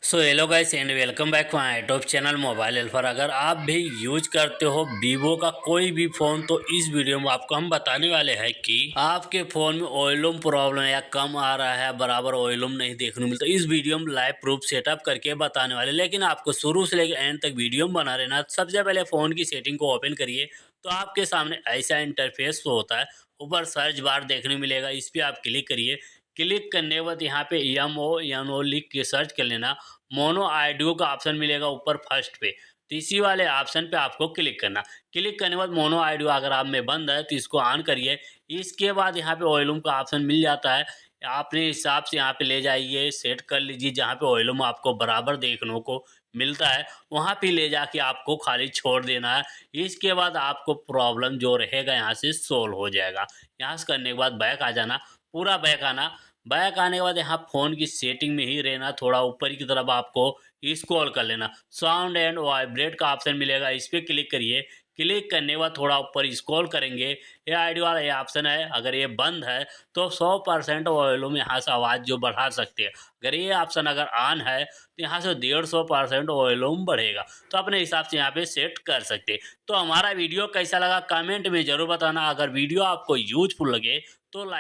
So hello guys and welcome back my YouTube channel mobile helper. अगर आप भी use करते हो वीवो का कोई भी फ़ोन तो इस वीडियो में आपको हम बताने वाले हैं कि आपके फ़ोन में ऑयलूम प्रॉब्लम या कम आ रहा है, बराबर ऑयलूम नहीं देखने को मिलता। इस वीडियो में लाइव प्रूफ सेटअप करके बताने वाले, लेकिन आपको शुरू से लेकर एंड तक वीडियो में बना रहना। सबसे पहले फ़ोन की सेटिंग को ओपन करिए तो आपके सामने ऐसा इंटरफेस होता है। ऊपर सर्च बार देखने मिलेगा, इस पर आप क्लिक करिए। क्लिक करने के बाद यहाँ पे MONO लिख के सर्च कर लेना। मोनो ऑडियो का ऑप्शन मिलेगा ऊपर फर्स्ट पे, तो इसी वाले ऑप्शन पे आपको क्लिक करना। क्लिक करने के बाद मोनो ऑडियो अगर आप में बंद है तो इसको ऑन करिए। इसके बाद यहाँ पे वॉल्यूम का ऑप्शन मिल जाता है, अपने हिसाब से यहाँ पे ले जाइए, सेट कर लीजिए। जहाँ पे वॉल्यूम आपको बराबर देखने को मिलता है वहाँ पे ले जाके आपको खाली छोड़ देना है। इसके बाद आपको प्रॉब्लम जो रहेगा यहाँ से सोल्व हो जाएगा। यहाँ से करने के बाद बैक आ जाना, पूरा बैक आना। बैक आने के बाद यहाँ फ़ोन की सेटिंग में ही रहना, थोड़ा ऊपर की तरफ आपको स्क्रॉल कर लेना। साउंड एंड वाइब्रेट का ऑप्शन मिलेगा, इस पर क्लिक करिए। क्लिक करने के बाद थोड़ा ऊपर स्क्रॉल करेंगे, ये आईडी वाला ये ऑप्शन है। अगर ये बंद है तो 100% वॉल्यूम यहाँ से आवाज़ जो बढ़ा सकते हैं। अगर ये ऑप्शन अगर ऑन है तो यहाँ से 150% वॉल्यूम बढ़ेगा। तो अपने हिसाब से यहाँ पे सेट कर सकते हैं। तो हमारा वीडियो कैसा लगा कमेंट में ज़रूर बताना। अगर वीडियो आपको यूजफुल लगे तो लाइक